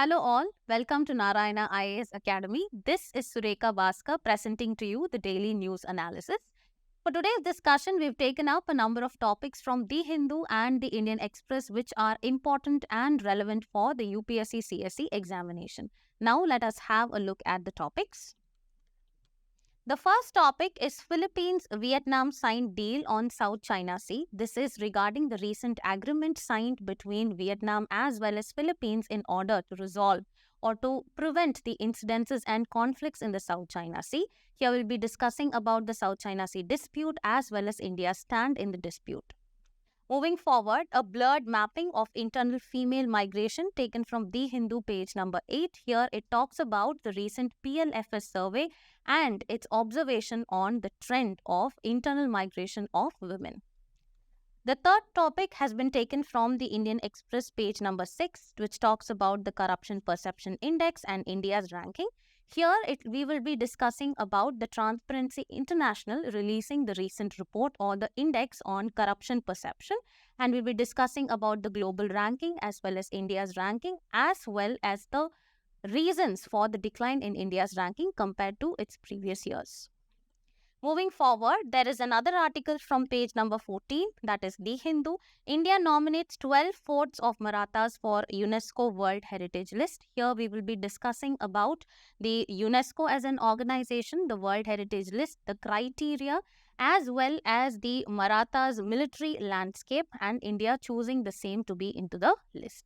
Hello all, welcome to Narayana IAS Academy. This is Sureka Bhaskar presenting to you the daily news analysis. For today's discussion, we've taken up a number of topics from The Hindu and the Indian Express which are important and relevant for the UPSC CSE examination. Now let us have a look at the topics. The first topic is Philippines-Vietnam signed deal on South China Sea. This is regarding the recent agreement signed between Vietnam as well as Philippines in order to resolve or to prevent the incidences and conflicts in the South China Sea. Here we'll be discussing about the South China Sea dispute as well as India's stand in the dispute. Moving forward, a blurred mapping of internal female migration taken from The Hindu page number 8. Here it talks about the recent PLFS survey and its observation on the trend of internal migration of women. The third topic has been taken from the Indian Express page number 6, which talks about the Corruption Perception Index and India's ranking. Here, we will be discussing about the Transparency International releasing the recent report or the index on corruption perception, and we'll be discussing about the global ranking as well as India's ranking as well as the reasons for the decline in India's ranking compared to its previous years. Moving forward, there is another article from page number 14, that is The Hindu. India nominates 12 forts of Marathas for UNESCO World Heritage List. Here we will be discussing about the UNESCO as an organization, the World Heritage List, the criteria, as well as the Marathas military landscape and India choosing the same to be into the list.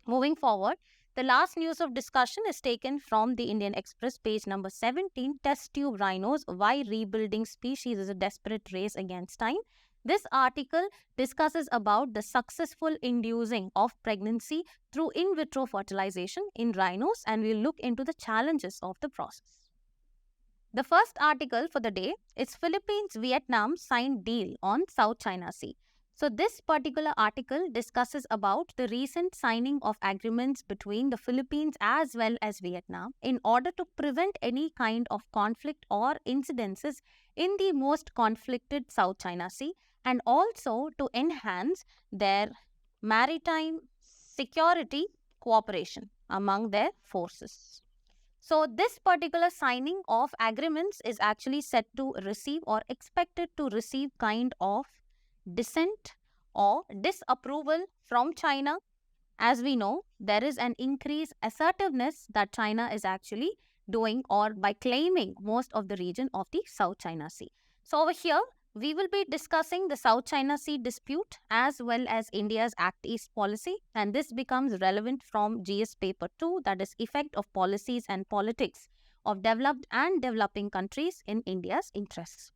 Moving forward, the last news of discussion is taken from the Indian Express page number 17, Test Tube Rhinos, Why Rebuilding Species is a Desperate Race Against Time. This article discusses about the successful inducing of pregnancy through in vitro fertilization in rhinos, and we'll look into the challenges of the process. The first article for the day is Philippines-Vietnam signed deal on South China Sea. So this particular article discusses about the recent signing of agreements between the Philippines as well as Vietnam in order to prevent any kind of conflict or incidences in the most conflicted South China Sea and also to enhance their maritime security cooperation among their forces. So this particular signing of agreements is actually set to receive or expected to receive kind of dissent or disapproval from China. As we know, there is an increased assertiveness that China is actually doing or by claiming most of the region of the South China Sea. So over here, we will be discussing the South China Sea dispute as well as India's Act East policy, and this becomes relevant from GS paper 2, that is effect of policies and politics of developed and developing countries in India's interests.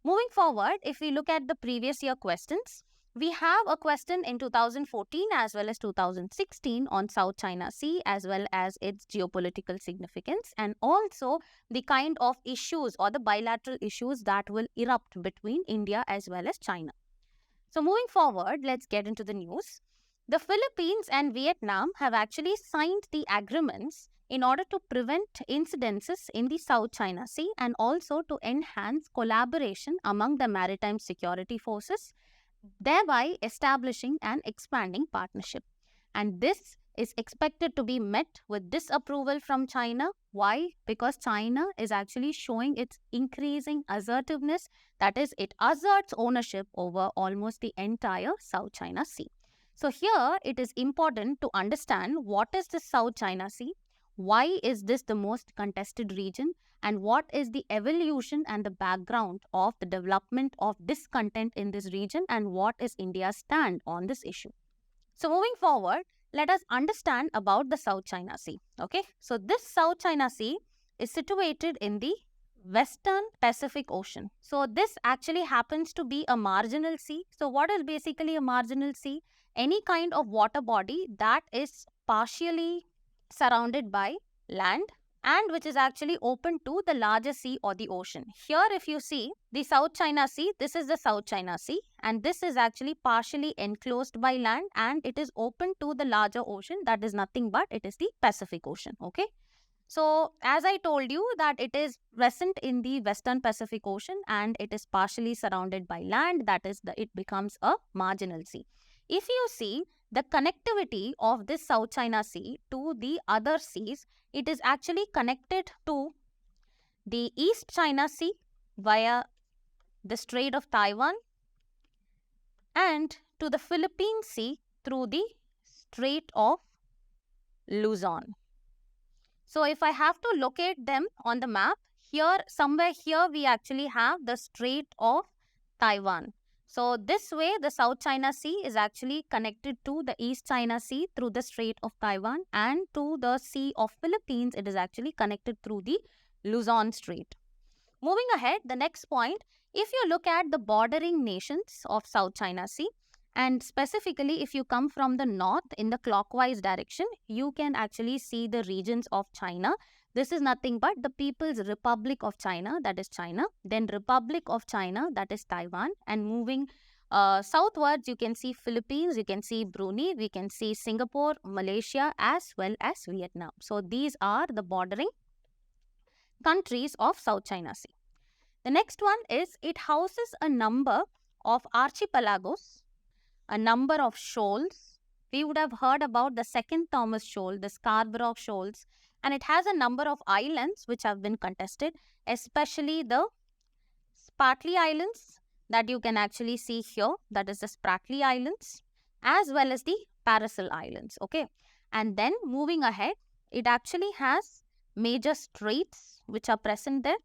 Moving forward, if we look at the previous year questions, we have a question in 2014 as well as 2016 on South China Sea as well as its geopolitical significance and also the kind of issues or the bilateral issues that will erupt between India as well as China. So moving forward, let's get into the news. The Philippines and Vietnam have actually signed the agreements in order to prevent incidences in the South China Sea and also to enhance collaboration among the maritime security forces, thereby establishing and expanding partnership. And this is expected to be met with disapproval from China. Why? Because China is actually showing its increasing assertiveness, that is, it asserts ownership over almost the entire South China Sea. So here it is important to understand what is the South China Sea, why is this the most contested region, and what is the evolution and the background of the development of discontent in this region and what is India's stand on this issue. So moving forward, let us understand about the South China Sea. Okay, so this South China Sea is situated in the Western Pacific Ocean. So this actually happens to be a marginal sea. So what is basically a marginal sea? Any kind of water body that is partially surrounded by land and which is actually open to the larger sea or the ocean. Here if you see the South China Sea, this is the South China Sea and this is actually partially enclosed by land and it is open to the larger ocean, that is nothing but it is the Pacific Ocean. Okay. So as I told you that it is present in the Western Pacific Ocean and it is partially surrounded by land, that is it becomes a marginal sea. If you see the connectivity of this South China Sea to the other seas, it is actually connected to the East China Sea via the Strait of Taiwan and to the Philippine Sea through the Strait of Luzon. So if I have to locate them on the map, here, somewhere here, we actually have the Strait of Taiwan. So this way, the South China Sea is actually connected to the East China Sea through the Strait of Taiwan, and to the Sea of Philippines, it is actually connected through the Luzon Strait. Moving ahead, the next point, if you look at the bordering nations of South China Sea, and specifically if you come from the north in the clockwise direction, you can actually see the regions of China. This is nothing but the People's Republic of China, that is China, then Republic of China, that is Taiwan, and moving southwards, you can see Philippines, you can see Brunei, we can see Singapore, Malaysia, as well as Vietnam. So these are the bordering countries of South China Sea. The next one is it houses a number of archipelagos, a number of shoals. We would have heard about the Second Thomas Shoal, the Scarborough Shoals, and it has a number of islands which have been contested, especially the Spratly Islands that you can actually see here, that is the Spratly Islands, as well as the Paracel Islands. Okay, and then moving ahead, it actually has major straits which are present there.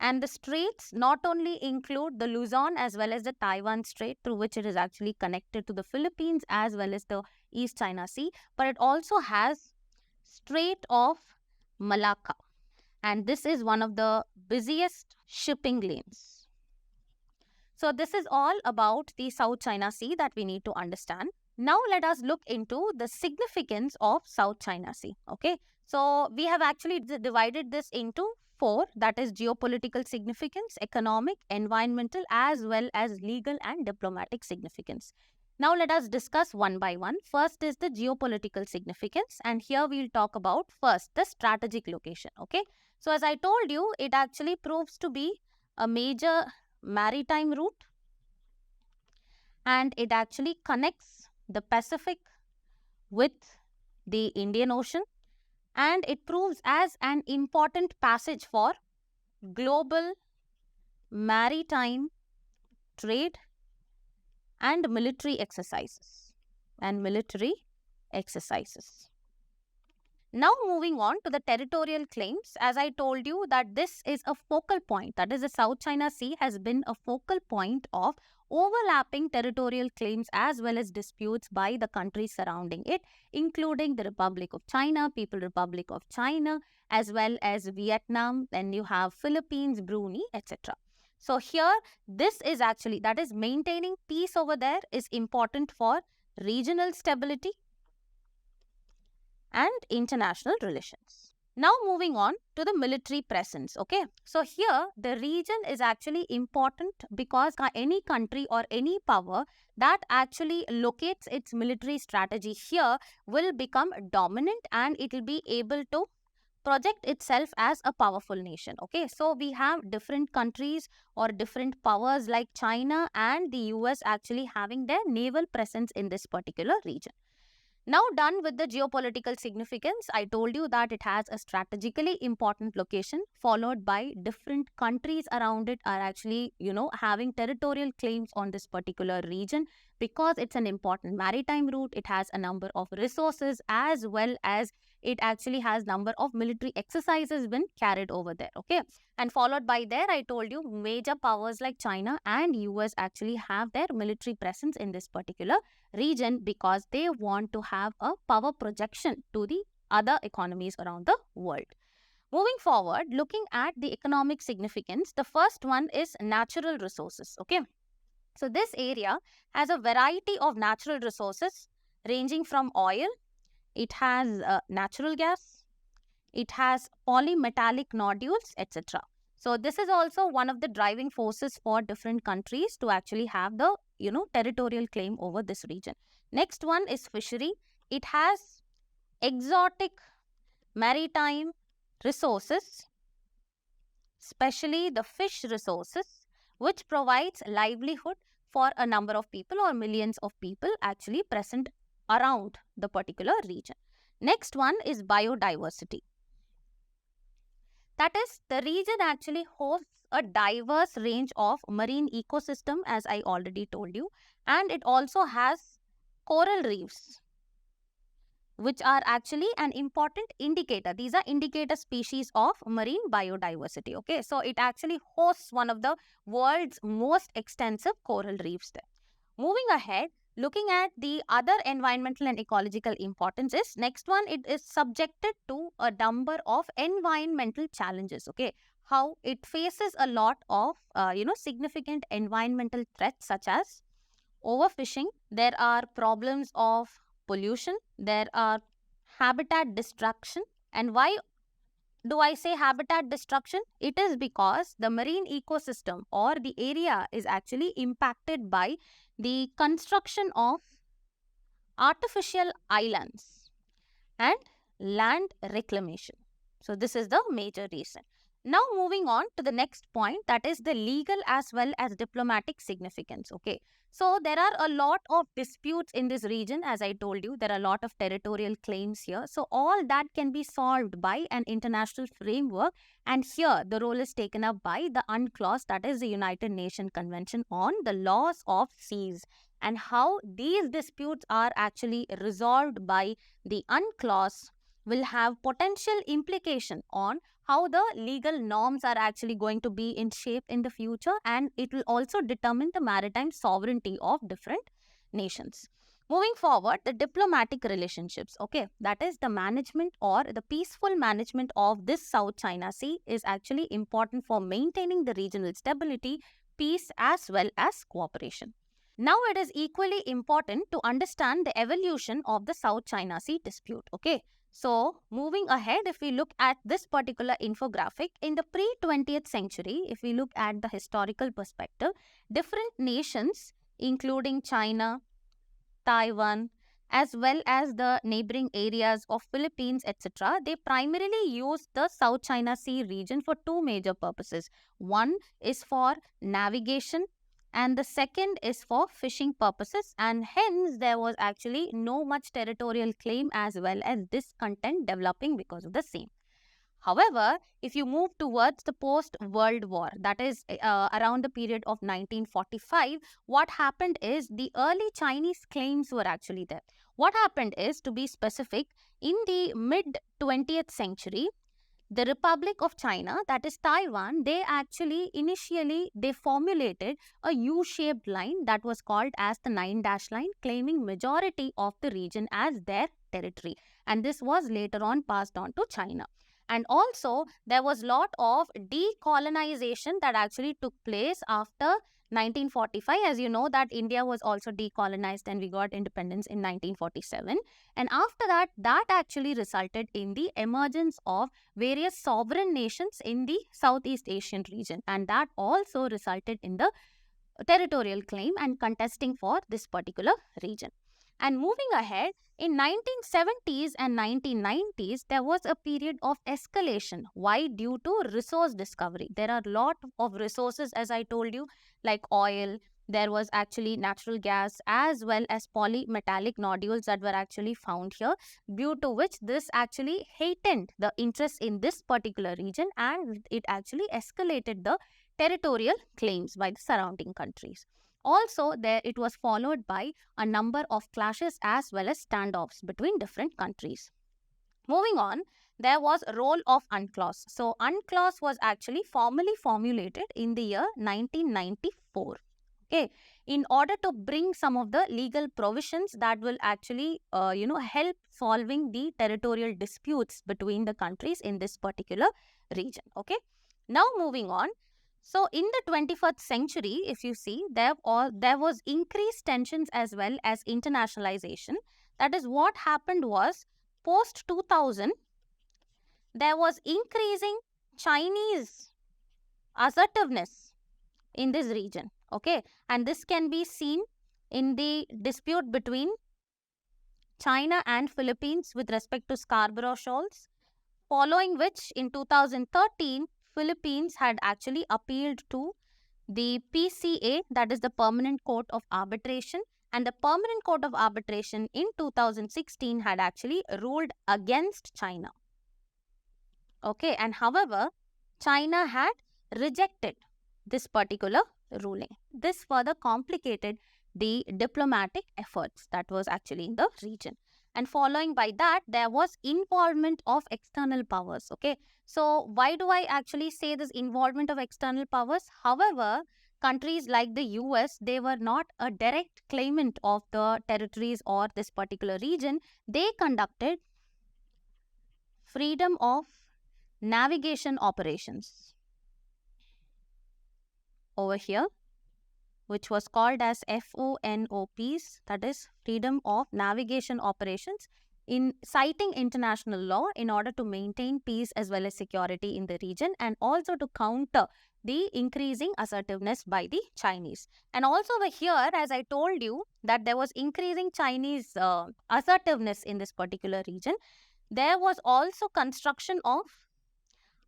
And the straits not only include the Luzon as well as the Taiwan Strait, through which it is actually connected to the Philippines as well as the East China Sea, but it also has Strait of Malacca. And this is one of the busiest shipping lanes. So this is all about the South China Sea that we need to understand. Now let us look into the significance of South China Sea. Okay, so we have actually divided this into 4, that is geopolitical significance, economic, environmental, as well as legal and diplomatic significance. Now let us discuss one by one. First is the geopolitical significance, and here we will talk about first the strategic location. Okay, so as I told you, it actually proves to be a major maritime route, and it actually connects the Pacific with the Indian Ocean, and it proves as an important passage for global maritime trade and military exercises. Now moving on to the territorial claims, as I told you that this is a focal point, that is the South China Sea has been a focal point of overlapping territorial claims as well as disputes by the countries surrounding it, including the Republic of China, People's Republic of China, as well as Vietnam, then you have Philippines, Brunei, etc. So here, this is actually, that is maintaining peace over there is important for regional stability and international relations. Now moving on to the military presence. Okay, so here the region is actually important because any country or any power that actually locates its military strategy here will become dominant, and it will be able to project itself as a powerful nation. Okay, so we have different countries or different powers like China and the US actually having their naval presence in this particular region. Now done with the geopolitical significance, I told you that it has a strategically important location, followed by different countries around it are actually, having territorial claims on this particular region because it's an important maritime route. It has a number of resources as well as it actually has number of military exercises been carried over there. Okay, and followed by there, I told you major powers like China and US actually have their military presence in this particular region because they want to have a power projection to the other economies around the world. Moving forward, looking at the economic significance, the first one is natural resources. Okay, so this area has a variety of natural resources ranging from oil, it has natural gas, it has polymetallic nodules, etc. So this is also one of the driving forces for different countries to actually have the territorial claim over this region. Next one is fishery. It has exotic maritime resources, especially the fish resources, which provides livelihood for a number of people or millions of people actually present around the particular region. Next one is biodiversity. That is, the region actually hosts a diverse range of marine ecosystem, as I already told you, and it also has coral reefs, which are actually an important indicator. These are indicator species of marine biodiversity. Okay, so it actually hosts one of the world's most extensive coral reefs there. Moving ahead, looking at the other environmental and ecological importances, next one, it is subjected to a number of environmental challenges. Okay, how it faces a lot of significant environmental threats such as overfishing. There are problems of pollution. There are habitat destruction. And why do I say habitat destruction? It is because the marine ecosystem or the area is actually impacted by the construction of artificial islands and land reclamation. So this is the major reason. Now moving on to the next point, that is the legal as well as diplomatic significance. Okay, so there are a lot of disputes in this region. As I told you, there are a lot of territorial claims here. So all that can be solved by an international framework, and here the role is taken up by the UNCLOS, that is the United Nations Convention on the Laws of Seas, and how these disputes are actually resolved by the UNCLOS will have potential implication on how the legal norms are actually going to be in shape in the future, and it will also determine the maritime sovereignty of different nations. Moving forward, the diplomatic relationships, okay, that is the management or the peaceful management of this South China Sea is actually important for maintaining the regional stability, peace as well as cooperation. Now it is equally important to understand the evolution of the South China Sea dispute, okay. So, moving ahead, if we look at this particular infographic, in the pre-20th century, if we look at the historical perspective, different nations, including China, Taiwan, as well as the neighboring areas of Philippines, etc., they primarily use the South China Sea region for two major purposes. One is for navigation, and the second is for fishing purposes, and hence there was actually no much territorial claim as well as discontent developing because of the same. However, if you move towards the post-World War, that is around the period of 1945, what happened is the early Chinese claims were actually there. What happened is, to be specific, in the mid-20th century, the Republic of China, that is Taiwan, they actually initially they formulated a U-shaped line that was called as the 9-dash line, claiming majority of the region as their territory, and this was later on passed on to China. And also there was lot of decolonization that actually took place after 1945. As you know that India was also decolonized and we got independence in 1947, and after that, that actually resulted in the emergence of various sovereign nations in the Southeast Asian region, and that also resulted in the territorial claim and contesting for this particular region. And moving ahead, in 1970s and 1990s, there was a period of escalation. Why? Due to resource discovery. There are a lot of resources, as I told you, like oil. There was actually natural gas as well as polymetallic nodules that were actually found here, due to which this actually heightened the interest in this particular region, and it actually escalated the territorial claims by the surrounding countries. Also, there it was followed by a number of clashes as well as standoffs between different countries. Moving on, there was a role of UNCLOS. So, UNCLOS was actually formally formulated in the year 1994. Okay, in order to bring some of the legal provisions that will actually, help solving the territorial disputes between the countries in this particular region. Okay, now moving on. So, in the 21st century, if you see, there was increased tensions as well as internationalization. That is, what happened was, post 2000, there was increasing Chinese assertiveness in this region. Okay, and this can be seen in the dispute between China and Philippines with respect to Scarborough Shoals, following which in 2013, Philippines had actually appealed to the PCA, that is the Permanent Court of Arbitration, And the Permanent Court of Arbitration in 2016 had actually ruled against China. Okay, and however, China had rejected this particular ruling. This further complicated the diplomatic efforts that was actually in the region. And following by that, there was involvement of external powers. Okay, so why do I actually say this involvement of external powers? However, countries like the US, they were not a direct claimant of the territories or this particular region. They conducted freedom of navigation operations over here, which was called as FONOPs, that is Freedom of Navigation Operations, in citing international law in order to maintain peace as well as security in the region, and also to counter the increasing assertiveness by the Chinese. And also over here, as I told you, that there was increasing Chinese assertiveness in this particular region, there was also construction of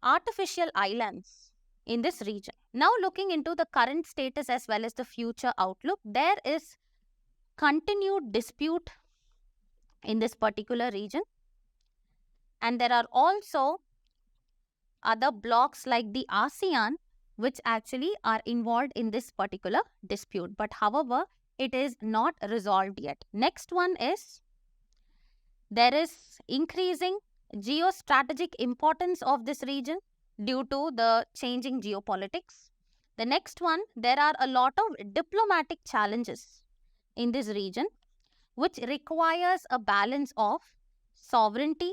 artificial islands in this region. Now, looking into the current status as well as the future outlook, there is continued dispute in this particular region, and there are also other blocs like the ASEAN which actually are involved in this particular dispute, but however, it is not resolved yet. Next one is, there is increasing geostrategic importance of this region due to the changing geopolitics. The next one, there are a lot of diplomatic challenges in this region which requires a balance of sovereignty,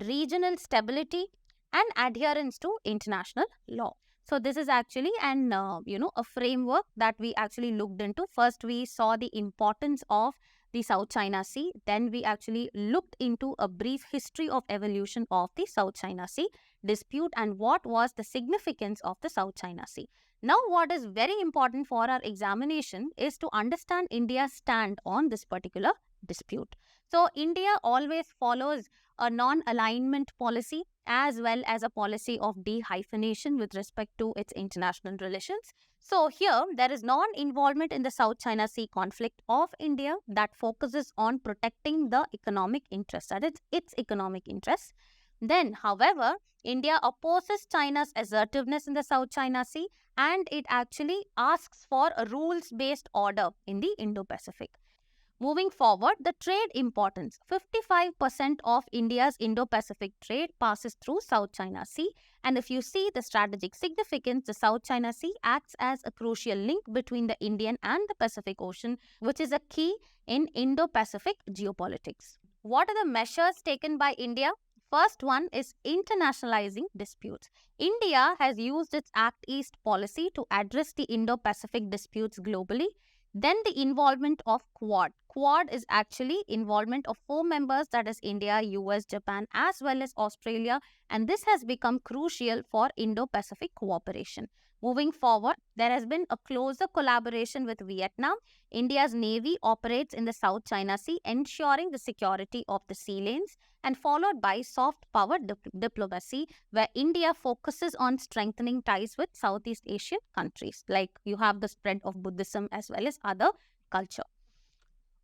regional stability, and adherence to international law. So this is actually a framework that we actually looked into. First, we saw the importance of the South China Sea. Then we actually looked into a brief history of evolution of the South China Sea dispute and what was the significance of the South China Sea. Now, what is very important for our examination is to understand India's stand on this particular dispute. So, India always follows a non-alignment policy as well as a policy of de-hyphenation with respect to its international relations. So here, there is non-involvement in the South China Sea conflict of India that focuses on protecting the economic interests, that is, its economic interests. Then, however, India opposes China's assertiveness in the South China Sea and it actually asks for a rules-based order in the Indo-Pacific. Moving forward, the trade importance. 55% of India's Indo-Pacific trade passes through South China Sea. And if you see the strategic significance, the South China Sea acts as a crucial link between the Indian and the Pacific Ocean, which is a key in Indo-Pacific geopolitics. What are the measures taken by India? First one is internationalizing disputes. India has used its Act East policy to address the Indo-Pacific disputes globally. Then the involvement of Quad. Quad is actually involvement of 4 members, that is India, US, Japan as well as Australia, and this has become crucial for Indo-Pacific cooperation. Moving forward, there has been a closer collaboration with Vietnam. India's Navy operates in the South China Sea, ensuring the security of the sea lanes, and followed by soft power diplomacy, where India focuses on strengthening ties with Southeast Asian countries. Like you have the spread of Buddhism as well as other culture.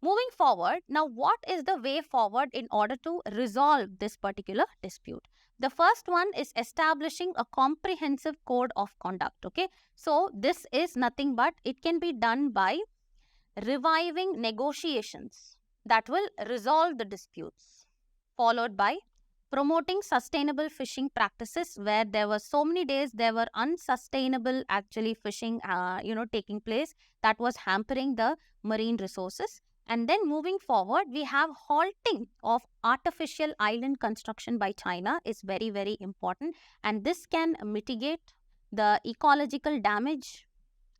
Moving forward, now what is the way forward in order to resolve this particular dispute? The first one is establishing a comprehensive code of conduct. Okay, so this is nothing but it can be done by reviving negotiations that will resolve the disputes, followed by promoting sustainable fishing practices, where there were so many days there were unsustainable actually fishing taking place that was hampering the marine resources. And then moving forward, we have halting of artificial island construction by China is very, very important, and this can mitigate the ecological damage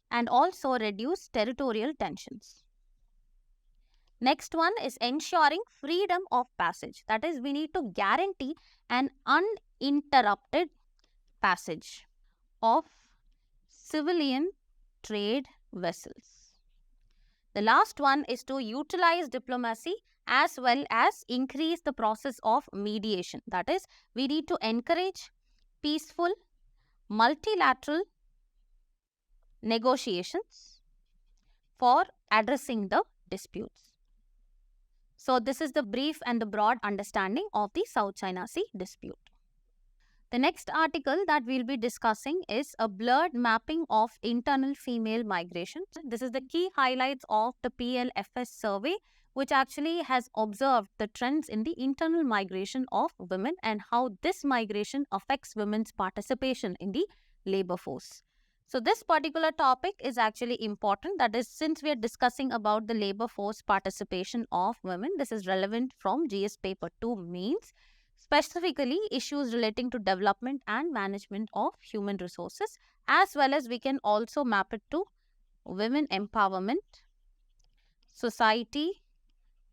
and also reduce territorial tensions. Next one is ensuring freedom of passage. That is, we need to guarantee an uninterrupted passage of civilian trade vessels. The last one is to utilize diplomacy as well as increase the process of mediation. That is, we need to encourage peaceful, multilateral negotiations for addressing the disputes. So this is the brief and the broad understanding of the South China Sea dispute. The next article that we'll be discussing is a blurred mapping of internal female migration. This is the key highlights of the PLFS survey, which actually has observed the trends in the internal migration of women and how this migration affects women's participation in the labor force. So this particular topic is actually important. That is, since we are discussing about the labor force participation of women, this is relevant from GS paper 2 mains. Specifically, issues relating to development and management of human resources, as well as we can also map it to women empowerment, society,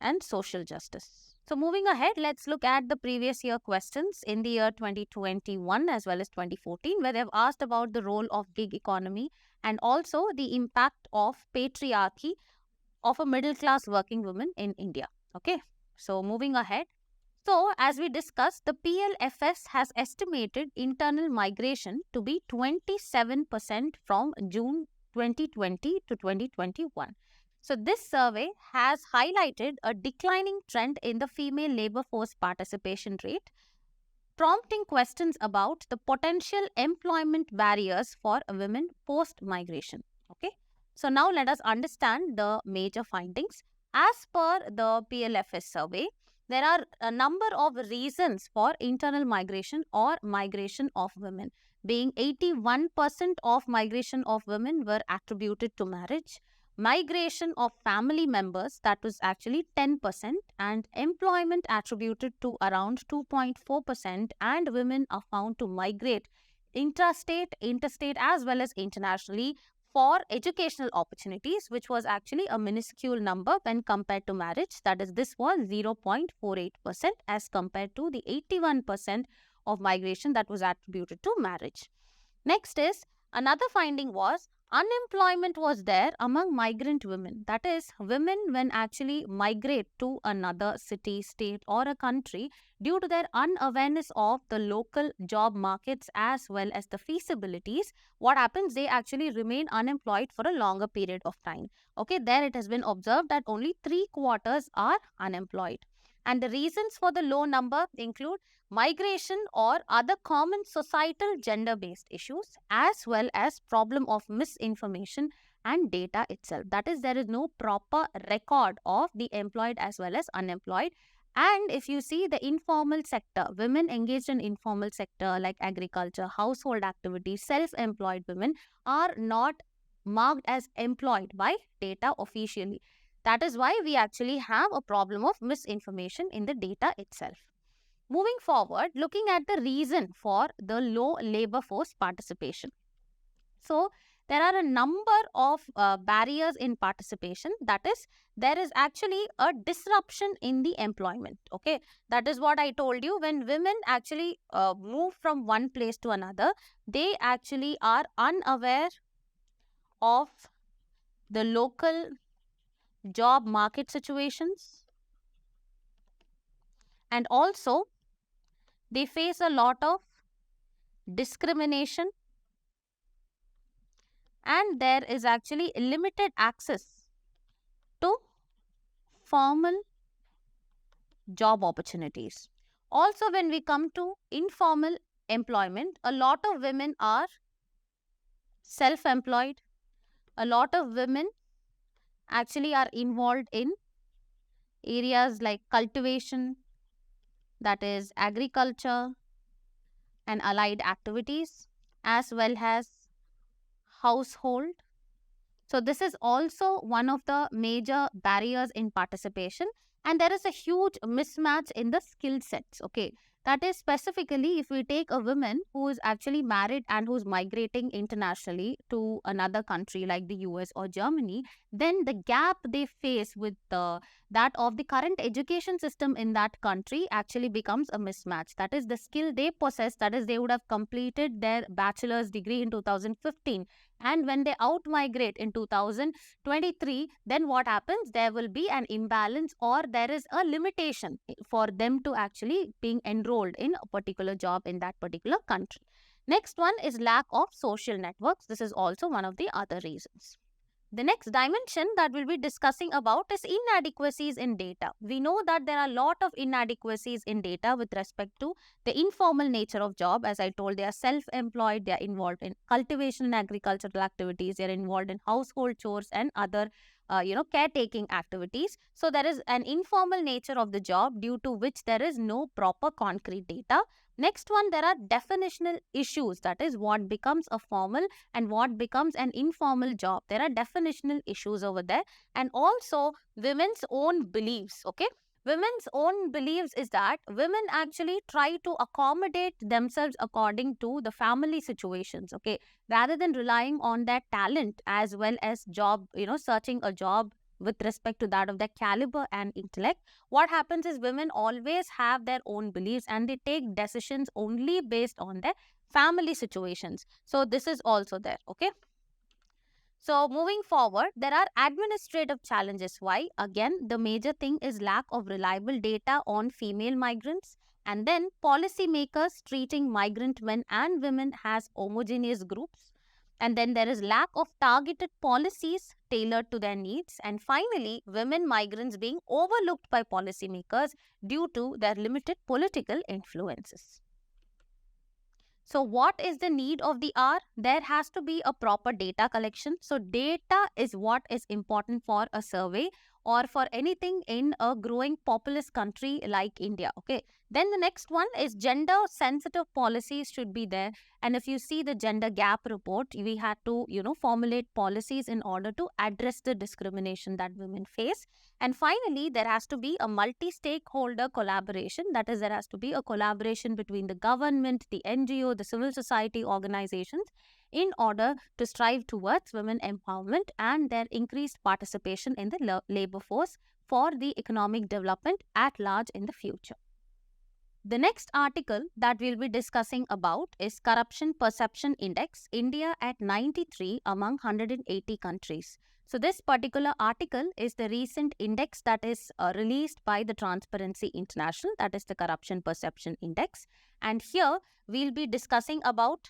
and social justice. So moving ahead, let's look at the previous year questions in the year 2021 as well as 2014, where they've asked about the role of gig economy and also the impact of patriarchy of a middle class working woman in India. Okay, so moving ahead. So, as we discussed, the PLFS has estimated internal migration to be 27% from June 2020 to 2021. So, this survey has highlighted a declining trend in the female labor force participation rate, prompting questions about the potential employment barriers for women post-migration. Okay. So, now let us understand the major findings. As per the PLFS survey, there are a number of reasons for internal migration or migration of women, being 81% of migration of women were attributed to marriage, migration of family members, that was actually 10%, and employment attributed to around 2.4%, and women are found to migrate intrastate, interstate as well as internationally for educational opportunities, which was actually a minuscule number when compared to marriage. That is, this was 0.48% as compared to the 81% of migration that was attributed to marriage. Next is, another finding was unemployment was there among migrant women. That is, women when actually migrate to another city, state or a country due to their unawareness of the local job markets as well as the feasibilities, what happens? They actually remain unemployed for a longer period of time. Okay, there it has been observed that only 3/4 are unemployed. And the reasons for the low number include migration or other common societal gender-based issues, as well as problem of misinformation and data itself. That is, there is no proper record of the employed as well as unemployed. And if you see the informal sector, women engaged in informal sector like agriculture, household activities, self-employed women are not marked as employed by data officially. That is why we actually have a problem of misinformation in the data itself. Moving forward, looking at the reason for the low labor force participation. So, there are a number of barriers in participation. That is, there is actually a disruption in the employment. Okay, that is what I told you. When women actually move from one place to another, they actually are unaware of the local job market situations, and also they face a lot of discrimination, and there is actually limited access to formal job opportunities. Also, when we come to informal employment, a lot of women are self-employed. A lot of women actually are involved in areas like cultivation, that is agriculture and allied activities, as well as household. So this is also one of the major barriers in participation, and there is a huge mismatch in the skill sets. Okay, that is, specifically if we take a woman who is actually married and who's migrating internationally to another country like the US or Germany, then the gap they face with that of the current education system in that country actually becomes a mismatch. That is, the skill they possess, that is, they would have completed their bachelor's degree in 2015, and when they out migrate in 2023, then what happens? There will be an imbalance, or there is a limitation for them to actually being enrolled in a particular job in that particular country. Next one is lack of social networks. This is also one of the other reasons. The next dimension that we'll be discussing about is inadequacies in data. We know that there are a lot of inadequacies in data with respect to the informal nature of job. As I told, they are self-employed, they are involved in cultivation and agricultural activities, they are involved in household chores and other caretaking activities. So there is an informal nature of the job due to which there is no proper concrete data. Next one, there are definitional issues, that is what becomes a formal and what becomes an informal job. There are definitional issues over there, and also women's own beliefs. Okay, women's own beliefs is that women actually try to accommodate themselves according to the family situations, okay, rather than relying on their talent as well as job, searching a job with respect to that of their caliber and intellect. What happens is women always have their own beliefs and they take decisions only based on their family situations. So this is also there, okay. So moving forward, there are administrative challenges. Why? Again, the major thing is lack of reliable data on female migrants, and then policymakers treating migrant men and women as homogeneous groups. And then there is lack of targeted policies tailored to their needs. And finally, women migrants being overlooked by policymakers due to their limited political influences. So what is the need of the hour? There has to be a proper data collection. So data is what is important for a survey or for anything in a growing populous country like India. Okay. Then the next one is gender sensitive policies should be there. And if you see the gender gap report, we had to, formulate policies in order to address the discrimination that women face. And finally, there has to be a multi-stakeholder collaboration. That is, there has to be a collaboration between the government, the NGO, the civil society organizations in order to strive towards women empowerment and their increased participation in the labor force for the economic development at large in the future. The next article that we'll be discussing about is Corruption Perception Index, India at 93 among 180 countries. So this particular article is the recent index that is released by the Transparency International, that is the Corruption Perception Index. And here we'll be discussing about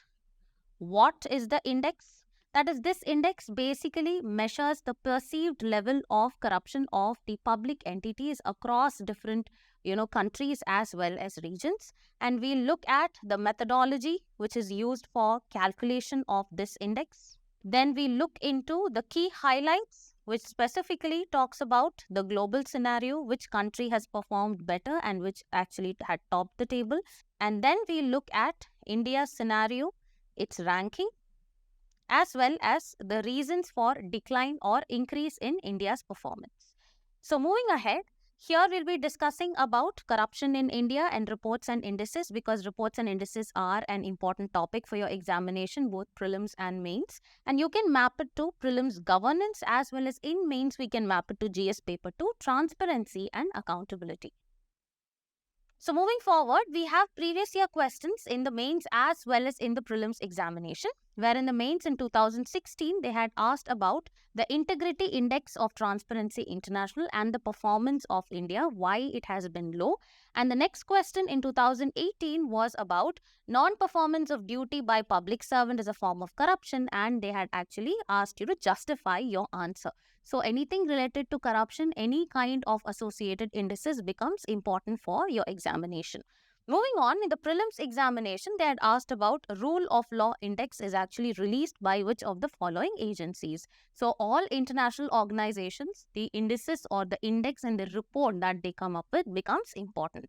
what is the index. That is, this index basically measures the perceived level of corruption of the public entities across different countries as well as regions. And we'll look at the methodology which is used for calculation of this index. Then we look into the key highlights, which specifically talks about the global scenario, which country has performed better and which actually had topped the table. And then we look at India's scenario, its ranking, as well as the reasons for decline or increase in India's performance. So moving ahead, here we'll be discussing about corruption in India and reports and indices, because reports and indices are an important topic for your examination, both prelims and mains. And you can map it to prelims governance as well as in mains we can map it to GS paper 2, transparency and accountability. So moving forward, we have previous year questions in the mains as well as in the prelims examination, where in the mains in 2016, they had asked about the Integrity Index of Transparency International and the performance of India, why it has been low. And the next question in 2018 was about non-performance of duty by public servant as a form of corruption, and they had actually asked you to justify your answer. So anything related to corruption, any kind of associated indices becomes important for your examination. Moving on, in the prelims examination, they had asked about rule of law index is actually released by which of the following agencies. So all international organizations, the indices or the index and the report that they come up with becomes important.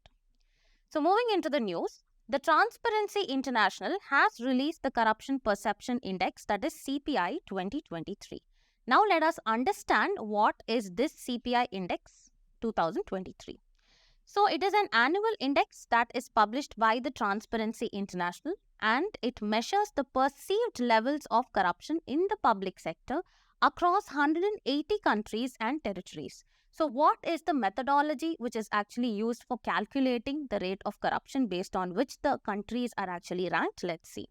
So moving into the news, the Transparency International has released the Corruption Perception Index, that is CPI 2023. Now let us understand what is this CPI Index 2023. So it is an annual index that is published by the Transparency International, and it measures the perceived levels of corruption in the public sector across 180 countries and territories. So what is the methodology which is actually used for calculating the rate of corruption based on which the countries are actually ranked? Let's see.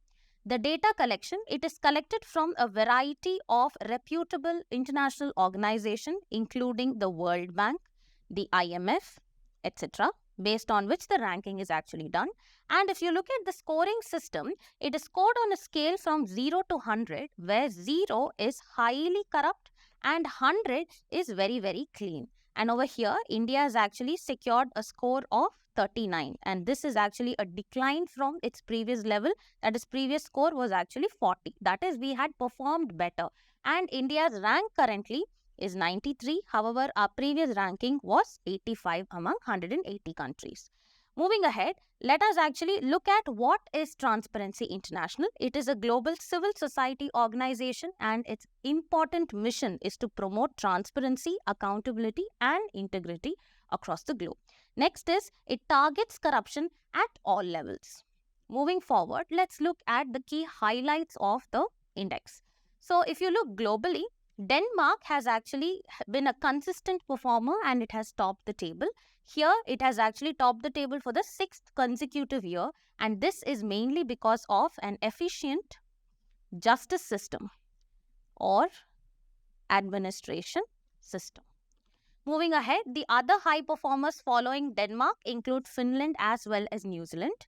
The data collection, it is collected from a variety of reputable international organizations, including the World Bank, the IMF, etc., based on which the ranking is actually done. And if you look at the scoring system, it is scored on a scale from 0 to 100, where 0 is highly corrupt and 100 is very, very clean. And over here, India has actually secured a score of 39, and this is actually a decline from its previous level. That is, previous score was actually 40. That is, we had performed better, and India's rank currently is 93. However, our previous ranking was 85 among 180 countries. Moving ahead, let us actually look at what is Transparency International. It is a global civil society organization, and its important mission is to promote transparency, accountability, and integrity across the globe. Next is, it targets corruption at all levels. Moving forward, let's look at the key highlights of the index. So, if you look globally, Denmark has actually been a consistent performer and it has topped the table. Here, it has actually topped the table for the 6th consecutive year, and this is mainly because of an efficient justice system or administration system. Moving ahead, the other high performers following Denmark include Finland as well as New Zealand.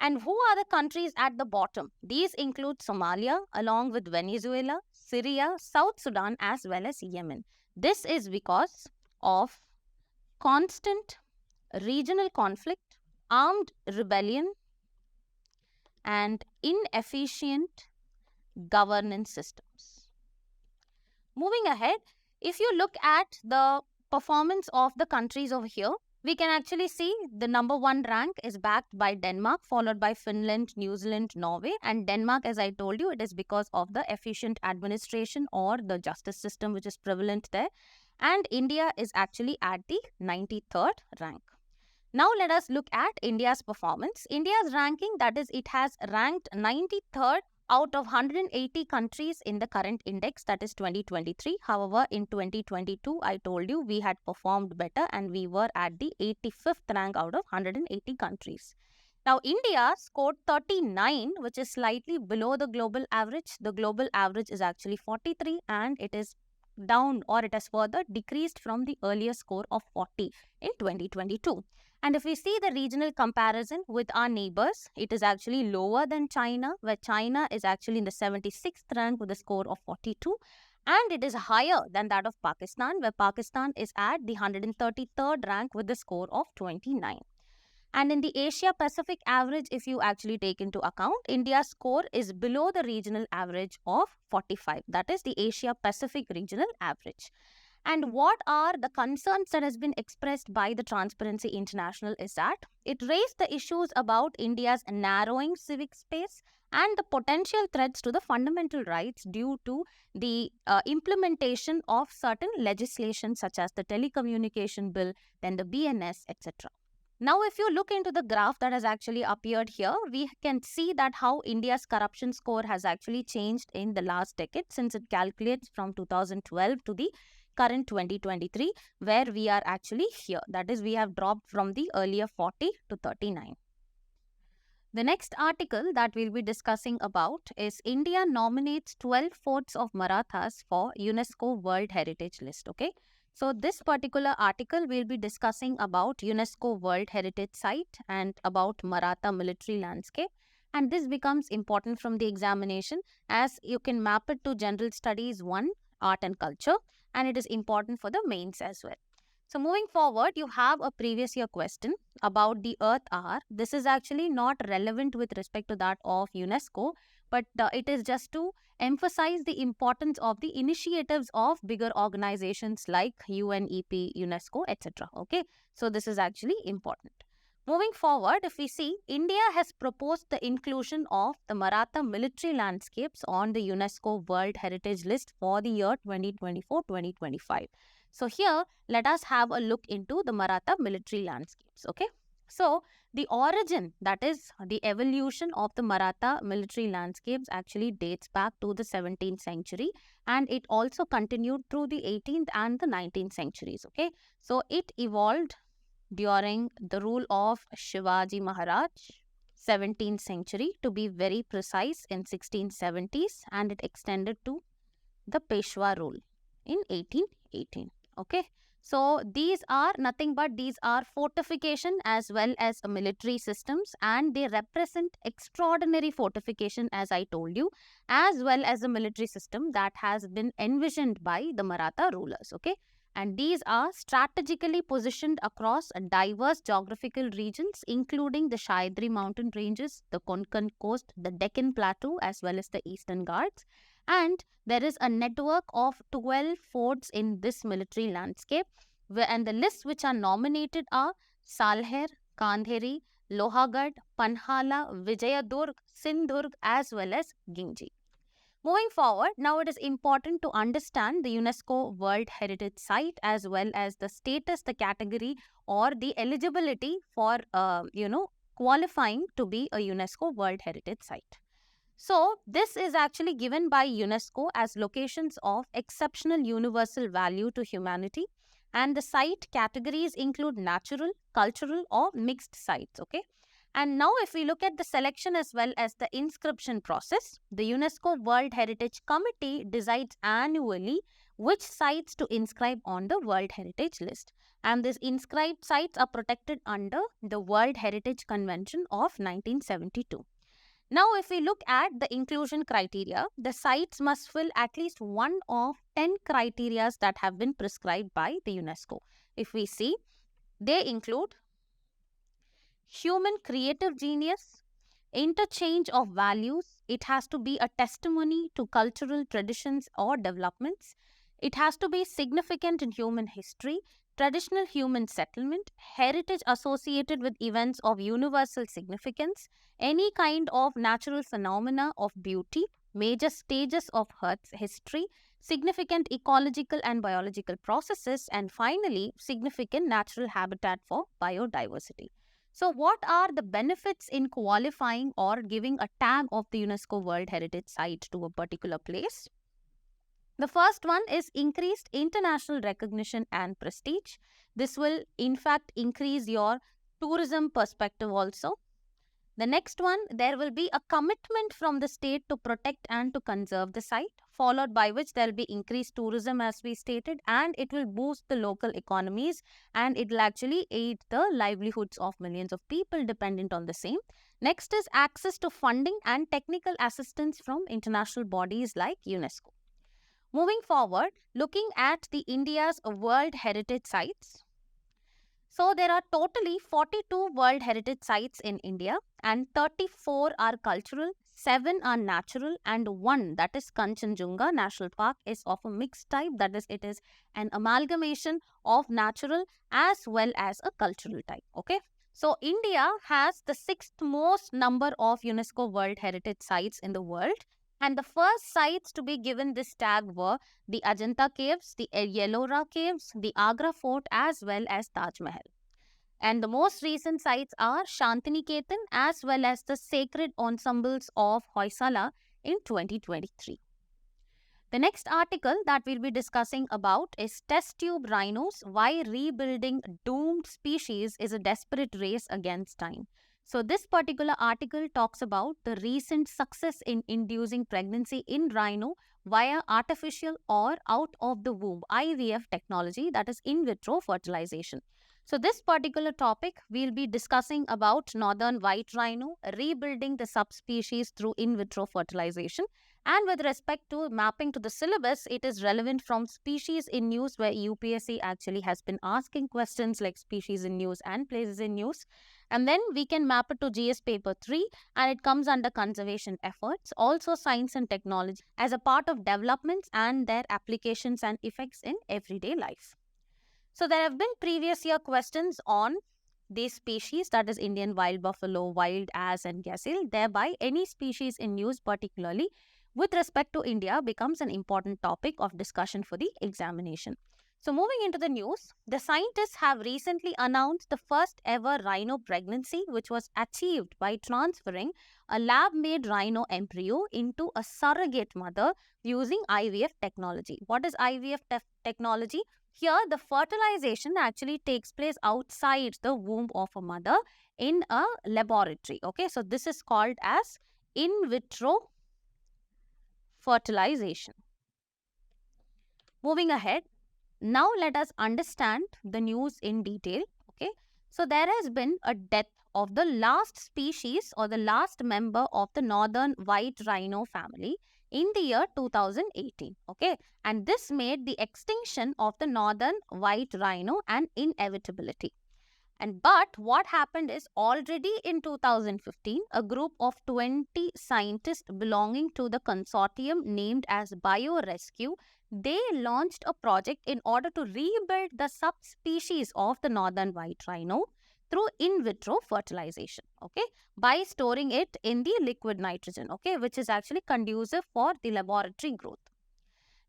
And who are the countries at the bottom? These include Somalia along with Venezuela, Syria, South Sudan as well as Yemen. This is because of constant regional conflict, armed rebellion, and inefficient governance systems. Moving ahead, if you look at the performance of the countries over here, we can actually see the number 1 rank is backed by Denmark, followed by Finland, New Zealand, Norway. And Denmark, as I told you, it is because of the efficient administration or the justice system which is prevalent there. And India is actually at the 93rd rank. Now let us look at India's performance. India's ranking, that is, it has ranked 93rd out of 180 countries in the current index, that is 2023. However, in 2022, I told you we had performed better and we were at the 85th rank out of 180 countries. Now, India scored 39, which is slightly below the global average. The global average is actually 43, and it is down, or it has further decreased from the earlier score of 40 in 2022. And if we see the regional comparison with our neighbors, it is actually lower than China, where China is actually in the 76th rank with a score of 42. And it is higher than that of Pakistan, where Pakistan is at the 133rd rank with a score of 29. And in the Asia Pacific average, if you actually take into account, India's score is below the regional average of 45. That is the Asia Pacific regional average. And what are the concerns that has been expressed by the Transparency International is that it raised the issues about India's narrowing civic space and the potential threats to the fundamental rights due to the implementation of certain legislation such as the Telecommunication Bill, then the BNS, etc. Now, if you look into the graph that has actually appeared here, we can see that how India's corruption score has actually changed in the last decade, since it calculates from 2012 to the current 2023, where we are actually here. That is, we have dropped from the earlier 40 to 39. The next article that we'll be discussing about is India nominates 12 forts of Marathas for UNESCO World Heritage List. Okay. So this particular article will be discussing about UNESCO World Heritage Site and about Maratha military landscape. And this becomes important from the examination as you can map it to General Studies 1, Art and Culture, and it is important for the mains as well. So moving forward, you have a previous year question about the Earth Hour. This is actually not relevant with respect to that of UNESCO, but it is just to emphasize the importance of the initiatives of bigger organizations like UNEP, UNESCO, etc. Okay, so this is actually important. Moving forward, if we see, India has proposed the inclusion of the Maratha military landscapes on the UNESCO World Heritage List for the year 2024-2025. So here, let us have a look into the Maratha military landscapes. Okay. So the origin, that is the evolution of the Maratha military landscapes actually dates back to the 17th century, and it also continued through the 18th and the 19th centuries. Okay. So it evolved during the rule of Shivaji Maharaj, 17th century to be very precise, in 1670s, and it extended to the Peshwa rule in 1818. Okay, So these are nothing but these are fortification as well as military systems, and they represent extraordinary fortification, as I told you, as well as a military system that has been envisioned by the Maratha rulers. Okay. And these are strategically positioned across diverse geographical regions, including the Sahyadri mountain ranges, the Konkan coast, the Deccan plateau, as well as the Eastern Ghats. And there is a network of 12 forts in this military landscape, and the lists which are nominated are Salher, Kandheri, Lohagarh, Panhala, Vijayadurg, Sindhurg, as well as Ginji. Moving forward, now it is important to understand the UNESCO World Heritage Site as well as the status, the category, or the eligibility for, qualifying to be a UNESCO World Heritage Site. So, this is actually given by UNESCO as locations of exceptional universal value to humanity, and the site categories include natural, cultural, or mixed sites. Okay. And now, if we look at the selection as well as the inscription process, the UNESCO World Heritage Committee decides annually which sites to inscribe on the World Heritage List. And these inscribed sites are protected under the World Heritage Convention of 1972. Now, if we look at the inclusion criteria, the sites must fill at least one of 10 criteria that have been prescribed by the UNESCO. If we see, they include human creative genius, interchange of values, it has to be a testimony to cultural traditions or developments, it has to be significant in human history, traditional human settlement, heritage associated with events of universal significance, any kind of natural phenomena of beauty, major stages of Earth's history, significant ecological and biological processes, and finally, significant natural habitat for biodiversity. So, what are the benefits in qualifying or giving a tag of the UNESCO World Heritage Site to a particular place? The first one is increased international recognition and prestige. This will in fact increase your tourism perspective also. The next one, there will be a commitment from the state to protect and to conserve the site, followed by which there will be increased tourism as we stated, and it will boost the local economies and it will actually aid the livelihoods of millions of people dependent on the same. Next is access to funding and technical assistance from international bodies like UNESCO. Moving forward, looking at the India's World Heritage Sites. So, there are totally 42 World Heritage Sites in India and 34 are cultural, 7 are natural and 1, that is Kanchenjunga National Park, is of a mixed type, that is it is an amalgamation of natural as well as a cultural type. Okay. So, India has the 6th most number of UNESCO World Heritage Sites in the world. And the first sites to be given this tag were the Ajanta Caves, the Ellora Caves, the Agra Fort as well as Taj Mahal. And the most recent sites are Shantiniketan as well as the sacred ensembles of Hoysala in 2023. The next article that we'll be discussing about is test tube rhinos, why rebuilding doomed species is a desperate race against time. So this particular article talks about the recent success in inducing pregnancy in rhino via artificial or out of the womb IVF technology, that is in vitro fertilization. So this particular topic we'll be discussing about northern white rhino, rebuilding the subspecies through in vitro fertilization. And with respect to mapping to the syllabus, it is relevant from species in news, where UPSC actually has been asking questions like species in news and places in news. And then we can map it to GS paper 3 and it comes under conservation efforts, also science and technology as a part of developments and their applications and effects in everyday life. So there have been previous year questions on these species, that is Indian wild buffalo, wild ass and gazelle. Thereby any species in news particularly with respect to India becomes an important topic of discussion for the examination. So moving into the news, the scientists have recently announced the first ever rhino pregnancy, which was achieved by transferring a lab-made rhino embryo into a surrogate mother using IVF technology. What is IVF technology? Here, the fertilization actually takes place outside the womb of a mother in a laboratory. Okay, so this is called as in vitro fertilization. Moving ahead, Now let us understand the news in detail. Okay, so there has been a death of the last species or the last member of the northern white rhino family in the year 2018. Okay, and this made the extinction of the northern white rhino an inevitability. But what happened is, already in 2015, a group of 20 scientists belonging to the consortium named as BioRescue, they launched a project in order to rebuild the subspecies of the northern white rhino through in vitro fertilization, okay, by storing it in the liquid nitrogen, okay, which is actually conducive for the laboratory growth.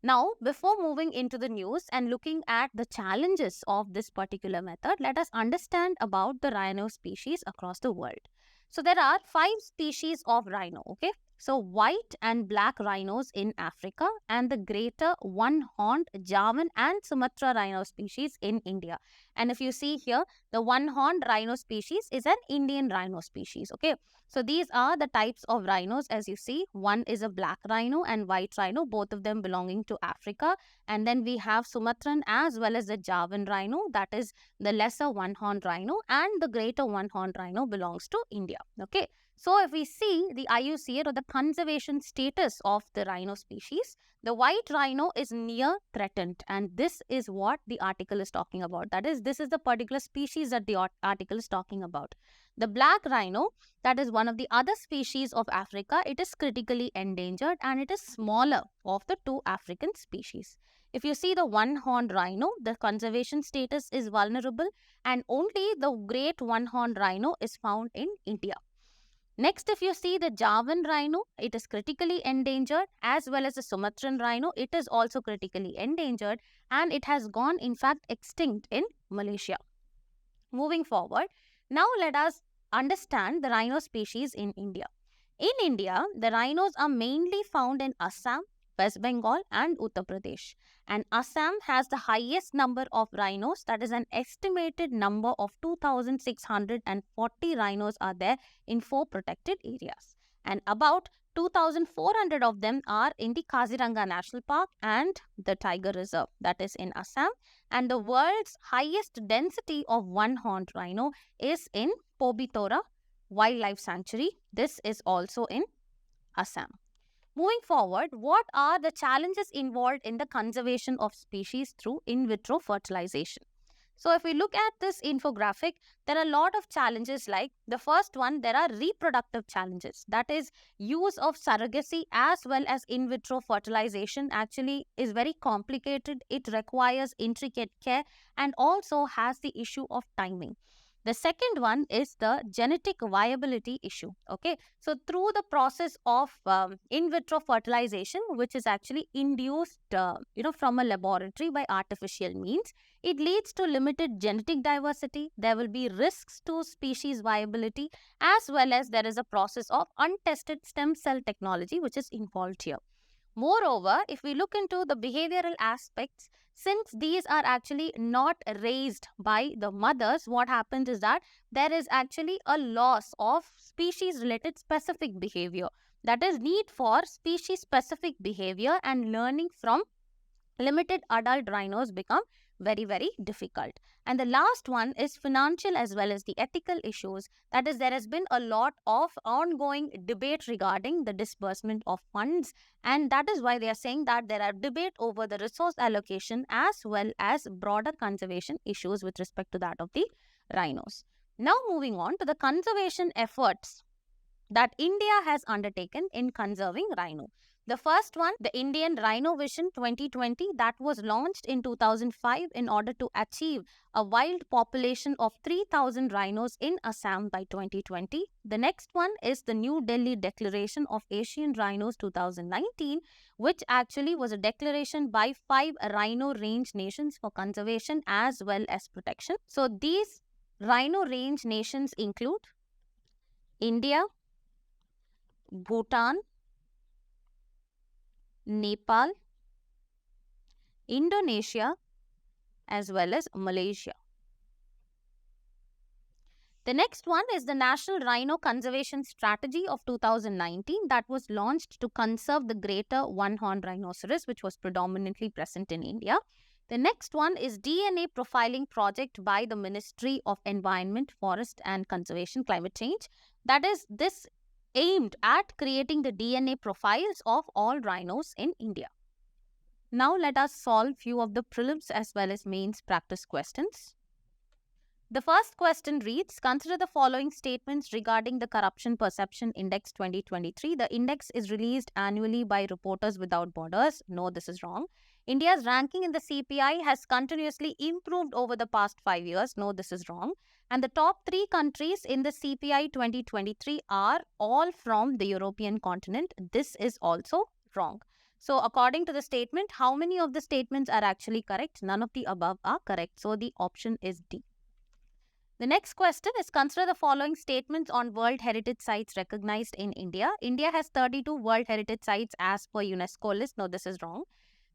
Now, before moving into the news and looking at the challenges of this particular method, let us understand about the rhino species across the world. So, there are 5 species of rhino, okay? So, white and black rhinos in Africa and the greater one-horned Javan and Sumatra rhino species in India. And if you see here, the one-horned rhino species is an Indian rhino species, okay? So these are the types of rhinos as you see. One is a black rhino and white rhino, both of them belonging to Africa. And then we have Sumatran as well as the Javan rhino, that is the lesser one-horned rhino, and the greater one-horned rhino belongs to India. Okay. So if we see the IUCN or the conservation status of the rhino species, the white rhino is near threatened, and this is what the article is talking about. That is, this is the particular species that the article is talking about. The black rhino, that is one of the other species of Africa, it is critically endangered and it is smaller of the 2 African species. If you see the one-horned rhino, the conservation status is vulnerable and only the great one-horned rhino is found in India. Next, if you see the Javan rhino, it is critically endangered, as well as the Sumatran rhino, it is also critically endangered and it has gone in fact extinct in Malaysia. Moving forward, now let us understand the rhino species in India. In India, the rhinos are mainly found in Assam, West Bengal and Uttar Pradesh. And Assam has the highest number of rhinos, that is an estimated number of 2,640 rhinos are there in 4 protected areas. And about 2,400 of them are in the Kaziranga National Park and the Tiger Reserve, that is in Assam. And the world's highest density of one-horned rhino is in Pobitora Wildlife Sanctuary. This is also in Assam. Moving forward, what are the challenges involved in the conservation of species through in vitro fertilization? So if we look at this infographic, there are a lot of challenges. Like the first one, there are reproductive challenges. That is, use of surrogacy as well as in vitro fertilization actually is very complicated. It requires intricate care and also has the issue of timing. The second one is the genetic viability issue. Okay, so through the process of in vitro fertilization, which is actually induced, from a laboratory by artificial means, it leads to limited genetic diversity. There will be risks to species viability, as well as there is a process of untested stem cell technology which is involved here. Moreover, if we look into the behavioral aspects, since these are actually not raised by the mothers, what happens is that there is actually a loss of species-related specific behavior. That is, need for species-specific behavior and learning from limited adult rhinos become very, very difficult. And the last one is financial as well as the ethical issues. That is, there has been a lot of ongoing debate regarding the disbursement of funds, and that is why they are saying that there are debate over the resource allocation as well as broader conservation issues with respect to that of the rhinos. Now moving on to the conservation efforts that India has undertaken in conserving rhino. The first one, the Indian Rhino Vision 2020, that was launched in 2005 in order to achieve a wild population of 3,000 rhinos in Assam by 2020. The next one is the New Delhi Declaration of Asian Rhinos 2019, which actually was a declaration by 5 rhino range nations for conservation as well as protection. So these rhino range nations include India, Bhutan, Nepal, Indonesia, as well as Malaysia. The next one is the National Rhino Conservation Strategy of 2019 that was launched to conserve the greater one-horned rhinoceros, which was predominantly present in India. The next one is DNA profiling project by the Ministry of Environment, Forest and Conservation, Climate Change. That is, this aimed at creating the DNA profiles of all rhinos in India. Now let us solve few of the prelims as well as mains practice questions. The first question reads, consider the following statements regarding the Corruption Perception Index 2023. The index is released annually by Reporters Without Borders. No, this is wrong. India's ranking in the CPI has continuously improved over the past 5 years. No, this is wrong. And the top 3 countries in the CPI 2023 are all from the European continent. This is also wrong. So, according to the statement, how many of the statements are actually correct? None of the above are correct. So, the option is D. The next question is, consider the following statements on World Heritage Sites recognized in India. India has 32 World Heritage Sites as per UNESCO list. No, this is wrong.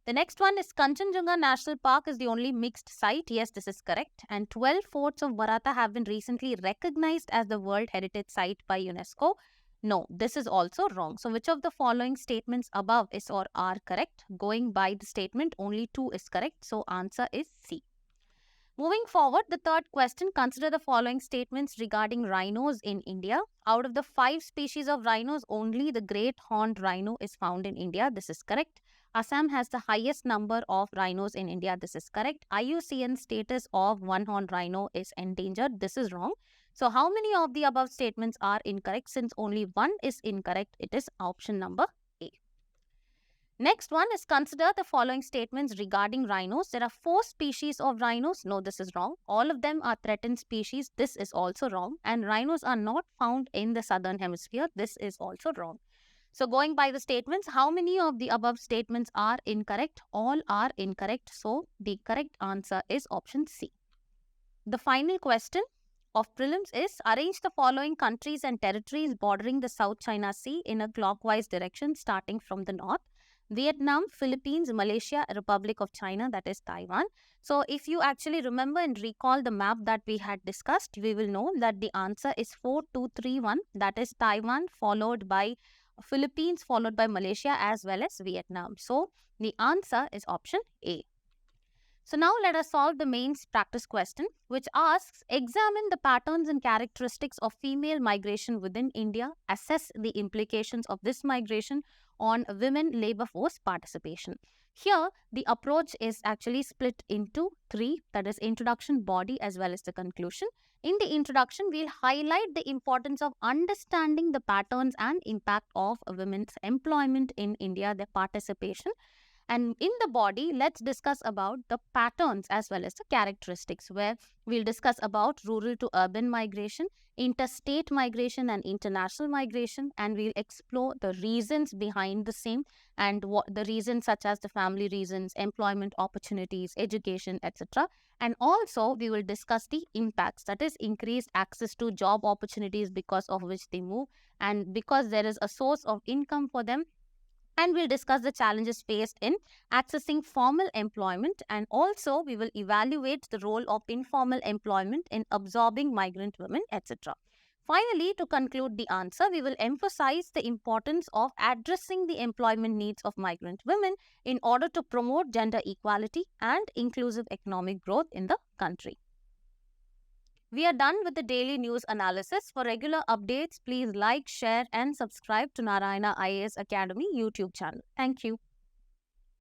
The next one is, Kanchenjunga National Park is the only mixed site. Yes, this is correct. And 12 forts of Maratha have been recently recognized as the World Heritage Site by UNESCO. No, this is also wrong. So, which of the following statements above is or are correct? Going by the statement, only 2 is correct. So, answer is C. Moving forward, the third question, consider the following statements regarding rhinos in India. Out of the 5 species of rhinos, only the great horned rhino is found in India. This is correct. Assam has the highest number of rhinos in India. This is correct. IUCN status of one-horned rhino is endangered. This is wrong. So, how many of the above statements are incorrect? Since only 1 is incorrect, it is option number A. Next one is, consider the following statements regarding rhinos. There are 4 species of rhinos. No, this is wrong. All of them are threatened species. This is also wrong. And rhinos are not found in the southern hemisphere. This is also wrong. So, going by the statements, how many of the above statements are incorrect? All are incorrect. So, the correct answer is option C. The final question of prelims is, arrange the following countries and territories bordering the South China Sea in a clockwise direction starting from the north. Vietnam, Philippines, Malaysia, Republic of China, that is Taiwan. So, if you actually remember and recall the map that we had discussed, we will know that the answer is 4231, that is Taiwan followed by Philippines followed by Malaysia as well as Vietnam. So, the answer is option A. So, now let us solve the mains practice question, which asks, examine the patterns and characteristics of female migration within India, assess the implications of this migration on women labor force participation. Here, the approach is actually split into 3, that is introduction, body as well as the conclusion. In the introduction, we'll highlight the importance of understanding the patterns and impact of women's employment in India, their participation. And in the body, let's discuss about the patterns as well as the characteristics, where we'll discuss about rural to urban migration, interstate migration and international migration, and we'll explore the reasons behind the same and what the reasons such as the family reasons, employment opportunities, education, etc. And also we will discuss the impacts, that is increased access to job opportunities because of which they move and because there is a source of income for them. And we'll discuss the challenges faced in accessing formal employment, and also we will evaluate the role of informal employment in absorbing migrant women, etc. Finally, to conclude the answer, we will emphasize the importance of addressing the employment needs of migrant women in order to promote gender equality and inclusive economic growth in the country. We are done with the daily news analysis. For regular updates, please like, share and subscribe to Narayana IAS Academy YouTube channel. Thank you.